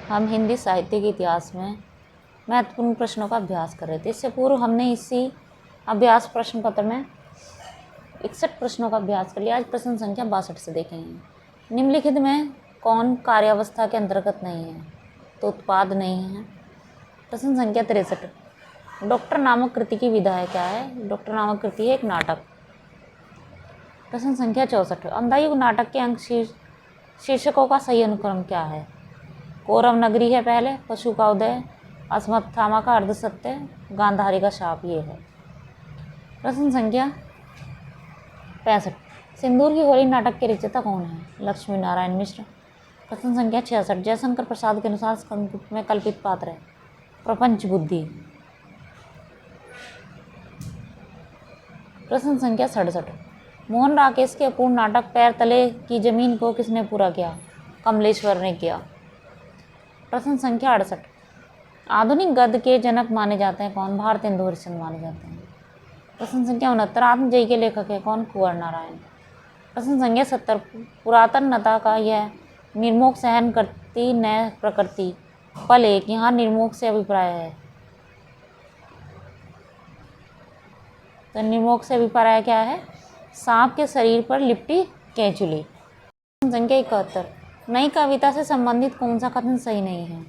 हम हिंदी साहित्य के इतिहास में महत्वपूर्ण प्रश्नों का अभ्यास कर रहे थे। इससे पूर्व हमने इसी अभ्यास प्रश्न पत्र में 61 प्रश्नों का अभ्यास कर लिया। आज प्रश्न संख्या 62 से देखेंगे। निम्नलिखित में कौन कार्यावस्था के अंतर्गत नहीं है? तो उत्पाद नहीं है। प्रश्न संख्या 63, डॉक्टर नामक कृति की विधा है क्या है? डॉक्टर नामक कृति है एक नाटक। प्रश्न संख्या 64, अंधायुग नाटक के अंक शीर्षकों का सही अनुक्रम क्या है? कौरव नगरी है पहले, पशु का उदय, अश्वत्थामा का अर्धसत्य, गांधारी का शाप, ये है। प्रश्न संख्या 65, सिंदूर की होली नाटक के रचयिता कौन है? लक्ष्मी नारायण मिश्र। प्रश्न संख्या 66, जयशंकर प्रसाद के अनुसार स्कंदगुप्त में कल्पित पात्र है प्रपंच बुद्धि। प्रश्न संख्या 67, मोहन राकेश के अपूर्ण नाटक पैर तले की जमीन को किसने पूरा किया? कमलेश्वर ने किया। प्रश्न संख्या 68, आधुनिक गद्य के जनक माने जाते हैं कौन? भारतेंदु हरिश्चंद्र माने जाते हैं। प्रश्न संख्या 69, आत्मजयी के लेखक है कौन? कुंवर नारायण। प्रश्न संख्या 70, पुरातनता का यह निर्मोह सहन करती न प्रकृति पल एक, यहाँ निर्मोह से अभिप्राय है। तो निर्मोह से अभिप्राय क्या है? सांप के शरीर पर लिपटी केंचुली। प्रश्न संख्या 71, नई कविता से संबंधित कौन सा कथन सही नहीं है?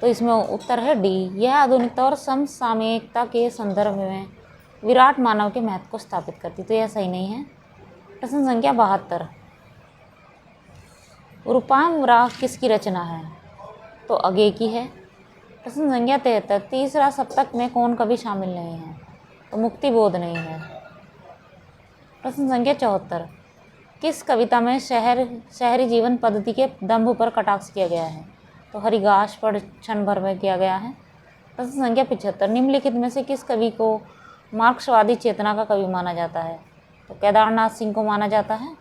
तो इसमें उत्तर है डी, यह आधुनिकता और समसामयिकता के संदर्भ में विराट मानव के महत्व को स्थापित करती, तो यह सही नहीं है। प्रश्न संख्या 72, रूपाम राग किसकी रचना है? तो अगे की है। प्रश्न संख्या 73, तीसरा सप्तक में कौन कवि शामिल नहीं है? तो मुक्तिबोध नहीं है। प्रश्न संख्या 74, किस कविता में शहरी जीवन पद्धति के दंभ पर कटाक्ष किया गया है? तो हरिघास पर क्षण भर में किया गया है। प्रश्न संख्या 75, निम्नलिखित में से किस कवि को मार्क्सवादी चेतना का कवि माना जाता है? तो केदारनाथ सिंह को माना जाता है।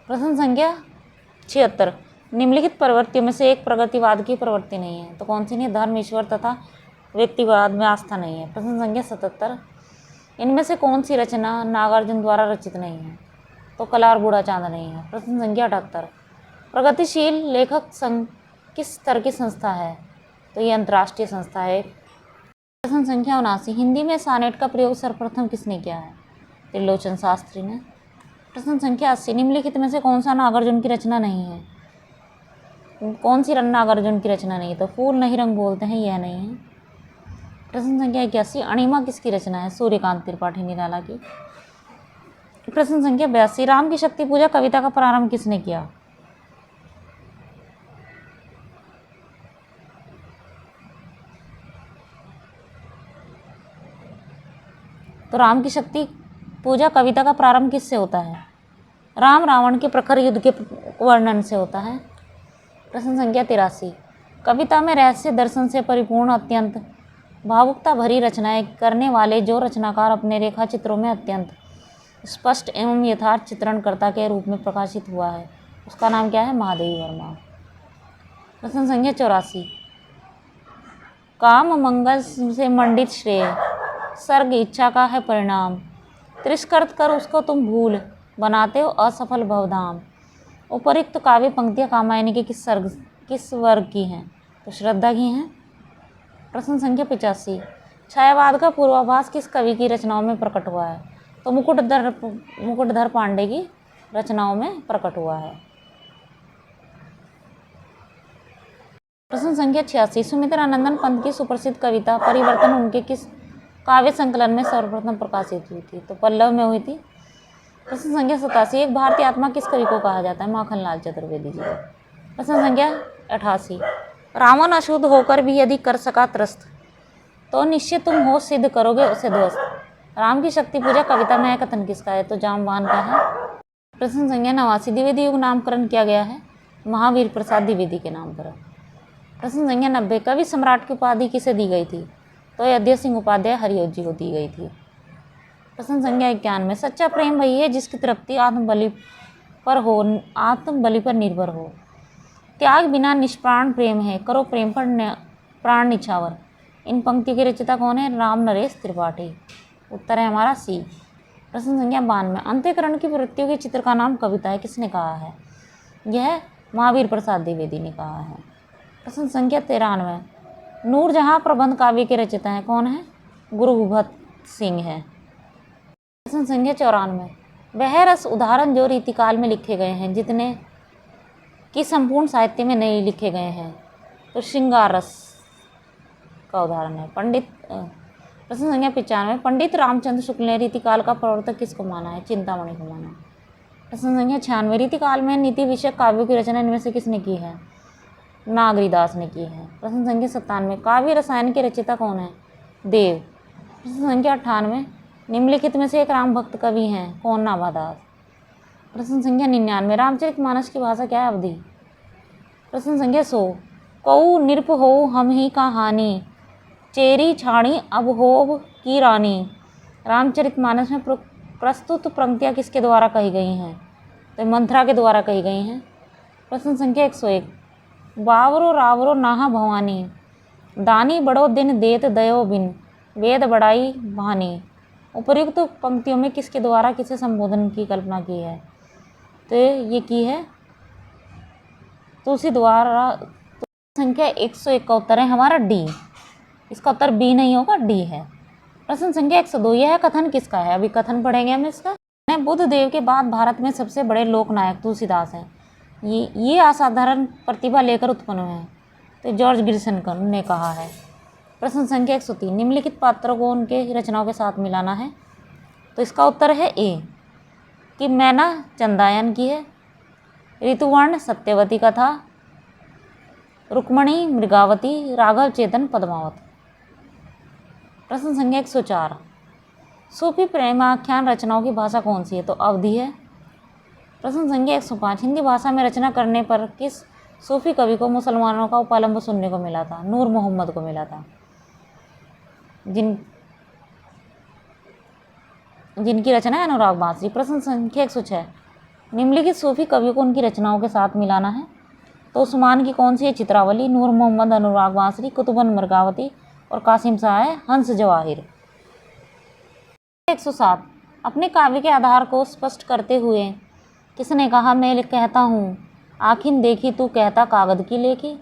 प्रश्न संख्या 76, निम्नलिखित प्रवृत्तियों में से एक प्रगतिवाद की प्रवृत्ति नहीं है? तो कौन सी नहीं? धर्म, ईश्वर तथा व्यक्तिवाद में आस्था नहीं है। प्रश्न संख्या 77, इनमें से कौन सी रचना नागार्जुन द्वारा रचित नहीं है? तो कला और बूढ़ा चांद नहीं है। प्रश्न संख्या 78, प्रगतिशील लेखक संघ किस स्तर की संस्था है? तो ये अंतर्राष्ट्रीय संस्था है। प्रश्न संख्या 79, हिंदी में सानेट का प्रयोग सर्वप्रथम किसने किया है? त्रिलोचन शास्त्री ने। प्रश्न संख्या 80, निम्नलिखित में से कौन सा नागार्जुन की रचना नहीं है? कौन सी नागार्जुन की रचना नहीं है? तो फूल नहीं रंग बोलते हैं, यह नहीं है। प्रश्न संख्या 81, अणिमा किसकी रचना है? सूर्यकांत त्रिपाठी निराला की। प्रश्न संख्या 82, राम की शक्ति पूजा कविता का प्रारंभ किसने किया? तो राम की शक्ति पूजा कविता का प्रारंभ किससे होता है? राम रावण के प्रखर युद्ध के वर्णन से होता है। प्रश्न संख्या 83, कविता में रहस्य दर्शन से परिपूर्ण अत्यंत भावुकता भरी रचनाएं करने वाले जो रचनाकार अपने रेखा चित्रों में अत्यंत स्पष्ट एवं यथार्थ चित्रणकर्ता के रूप में प्रकाशित हुआ है, उसका नाम क्या है? महादेवी वर्मा। प्रश्न संख्या 84, काम मंगल से मंडित श्रेय सर्ग इच्छा का है परिणाम, तिरस्कृत कर उसको तुम भूल बनाते हो असफल भवधाम। उपरिक्त काव्य पंक्तियाँ कामायनी के किस वर्ग की हैं? तो श्रद्धा की हैं। प्रश्न संख्या 85, छायावाद का पूर्वाभास किस कवि की रचनाओं में प्रकट हुआ है? तो मुकुटधर पांडे की रचनाओं में प्रकट हुआ है। प्रश्न संख्या 86, सुमित्रानंदन पंत की सुप्रसिद्ध कविता परिवर्तन उनके किस काव्य संकलन में सर्वप्रथम प्रकाशित हुई थी? तो पल्लव में हुई थी। प्रश्न संख्या 87, एक भारतीय आत्मा किस कवि को कहा जाता है? माखनलाल चतुर्वेदी जी। प्रश्न संख्या 88, रावण अशुद्ध होकर भी यदि कर सका त्रस्त तो निश्चित तुम हो सिद्ध करोगे उसे ध्वस्त। राम की शक्ति पूजा कविता में कथन किसका है? तो जामवान का है। प्रश्न संख्या 89, द्विवेदी युग नामकरण किया गया है महावीर प्रसाद द्विवेदी के नाम पर। प्रश्न संख्या 90, कवि सम्राट की उपाधि किसे दी गई थी? तो अयोध्या सिंह उपाध्याय हरिऔध जी को दी गई थी। प्रश्न संख्या 91, सच्चा प्रेम वही है जिसकी तृप्ति आत्मबलि पर निर्भर हो। त्याग बिना निष्प्राण प्रेम है, करो प्रेम पर प्राण निछावर। इन पंक्ति के रचयिता कौन है? राम नरेश त्रिपाठी। उत्तर है हमारा सी। प्रश्न संख्या 92, अंत्यकरण की प्रवृत्तियों के चित्र का नाम कविता है, किसने कहा है? यह महावीर प्रसाद द्विवेदी ने कहा है। प्रश्न संख्या 93, नूरजहां प्रबंध काव्य के रचयिता हैं, कौन है? गुरु भूपत सिंह है। प्रश्न संख्या 94, वह रस उदाहरण जो रीतिकाल में लिखे गए हैं जितने कि संपूर्ण साहित्य में नहीं लिखे गए हैं, तो श्रृंगार रस का उदाहरण है। प्रश्न संख्या 95, पंडित रामचंद्र शुक्ल ने रीतिकाल का प्रवर्तक किसको माना है? चिंतामणि को माना। प्रश्न संख्या 96, रीतिकाल में नीति विषयक काव्यों की रचना इनमें से किसने की है? नागरीदास ने की है। प्रश्न संख्या 97, काव्य रसायन के रचयिता कौन है? देव। प्रश्न संख्या 98, निम्नलिखित में से एक राम भक्त कवि हैं, कौन? नाभादास। प्रश्न संख्या 99, रामचरितमानस की भाषा क्या है? अवधी। प्रश्न संख्या 100, कऊ निरप हो हम ही कहानी, चेरी छाणी अब होब की रानी। रामचरितमानस में प्रस्तुत पंक्तियाँ किसके द्वारा कही गई हैं? तो मंथरा के द्वारा कही गई हैं। प्रश्न संख्या 101, बावरो रावरो नाहा भवानी, दानी बड़ो दिन देत दयो बिन, वेद बड़ाई भानी। उपर्युक्त पंक्तियों में किसके द्वारा किसे संबोधन की कल्पना की है? तो ये की है तुलसी द्वारा। संख्या 101 का उत्तर है हमारा डी। इसका उत्तर बी नहीं होगा, डी है। प्रश्न संख्या 102, यह कथन किसका है? अभी कथन पढ़ेंगे हम इसका। बुद्ध देव के बाद भारत में सबसे बड़े लोकनायक तुलसीदास हैं। ये असाधारण प्रतिभा लेकर उत्पन्न हुए हैं, तो जॉर्ज गिरिसन ने कहा है। प्रश्न संख्या 103, निम्नलिखित पात्रों को उनके रचनाओं के साथ मिलाना है, तो इसका उत्तर है ए कि मैना चंदायन की है, ऋतुवर्ण सत्यवती कथा, रुक्मणी मृगावती, राघव चेतन पद्मावत। प्रश्न संख्या 104, सूफी प्रेमाख्यान रचनाओं की भाषा कौन सी है? तो अवधी है। प्रश्न संख्या 105, हिंदी भाषा में रचना करने पर किस सूफी कवि को मुसलमानों का उपालंब सुनने को मिला था? नूर मोहम्मद को मिला था, जिनकी रचना है अनुराग बांसुरी। प्रश्न संख्या 106, निम्नलिखित सूफी कवियों को उनकी रचनाओं के साथ मिलाना है, तो उस्मान की कौन सी है? चित्रावली, नूर मोहम्मद अनुराग बांसुरी, कुतुबन मृगावती और कासिम शाह है हंस जवाहिर। 107, अपने काव्य के आधार को स्पष्ट करते हुए किसने कहा मैं कहता हूँ आखिन देखी तू कहता कागद की लेखी?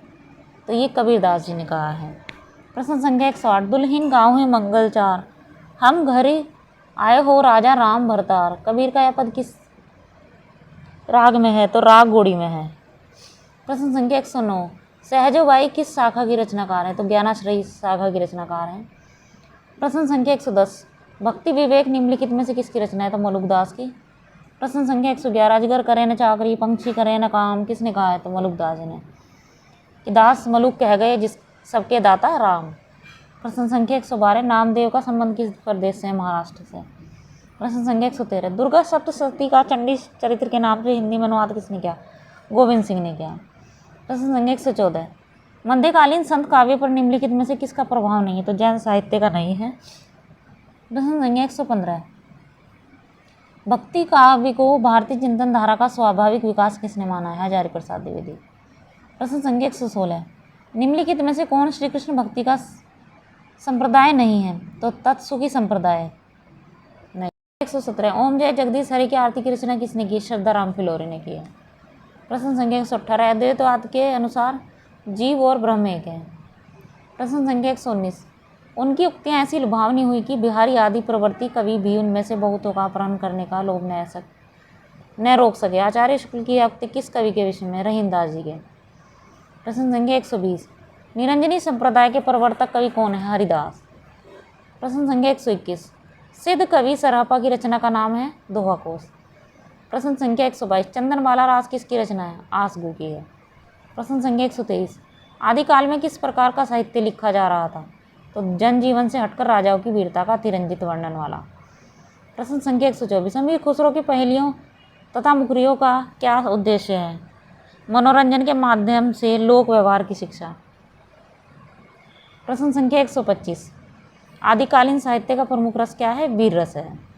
तो ये कबीरदास जी ने कहा है। प्रश्न संख्या 108, दुल्हिन गाँव है मंगलचार, हम घर आए हो राजा राम भरतार। कबीर का यह पद किस राग में है? तो राग गोड़ी में है। प्रश्न संख्या 109, सहजोबाई किस शाखा की रचनाकार है? तो ज्ञानाश्रयी शाखा की रचनाकार है। प्रश्न संख्या 110, भक्ति विवेक निम्नलिखित में से किसकी रचना है? तो मलुकदास की। प्रश्न संख्या 111, अजगर करे न चाकरी पंक्षी करे न काम, किसने कहा है? तो मलुकदास ने। कि दास मलुक कह गए जिस सबके दाता राम। प्रश्न संख्या 112, नामदेव का संबंध किस प्रदेश से है? महाराष्ट्र से। प्रश्न संख्या 113, दुर्गा सप्तशती का चंडी चरित्र के नाम से हिंदी में अनुवाद किसने किया? गोविंद सिंह ने किया। प्रश्न संख्या 114, मध्यकालीन संत काव्य पर निम्नलिखित में से किसका प्रभाव नहीं है? तो जैन साहित्य का नहीं है। प्रश्न संख्या 115, भक्ति काव्य को भारतीय चिंतन धारा का स्वाभाविक विकास किसने माना है? हजारी प्रसाद द्विवेदी। प्रश्न संख्या 116, निम्नलिखित में से कौन श्री कृष्ण भक्ति का संप्रदाय नहीं है? तो तत्सुखी संप्रदाय नहीं। 117, ओम जय जगदीश हरि की आरती की रचना किसने की? श्रद्धाराम फिलोरे ने की है। प्रश्न संख्या 118, अद्वैतवाद के अनुसार जीव और ब्रह्म एक है। प्रश्न संख्या 119, उनकी उक्तियाँ ऐसी लुभावनी हुई कि बिहारी आदि प्रवृत्ति कवि भी उनमें से बहुतों का अपहरण करने का लोभ न रोक सके। आचार्य शुक्ल की यह उक्ति किस कवि के विषय में? रहीमदास जी के। प्रश्न संख्या 120, निरंजनी संप्रदाय के प्रवर्तक कवि कौन है? हरिदास। प्रश्न संख्या 121, सिद्ध कवि सरापा की रचना का नाम है? दोहा कोश। प्रश्न संख्या 122, चंदनबाला रास किसकी रचना है? आसगू की है। प्रश्न संख्या 123, आदिकाल में किस प्रकार का साहित्य लिखा जा रहा था? तो जनजीवन से हटकर राजाओं की वीरता का अतिरंजित वर्णन वाला। प्रश्न संख्या 124, अमीर खुसरो की पहेलियों तथा मुखरियों का क्या उद्देश्य है? मनोरंजन के माध्यम से लोक व्यवहार की शिक्षा। प्रश्न संख्या 125, आदिकालीन साहित्य का प्रमुख रस क्या है? वीर रस है।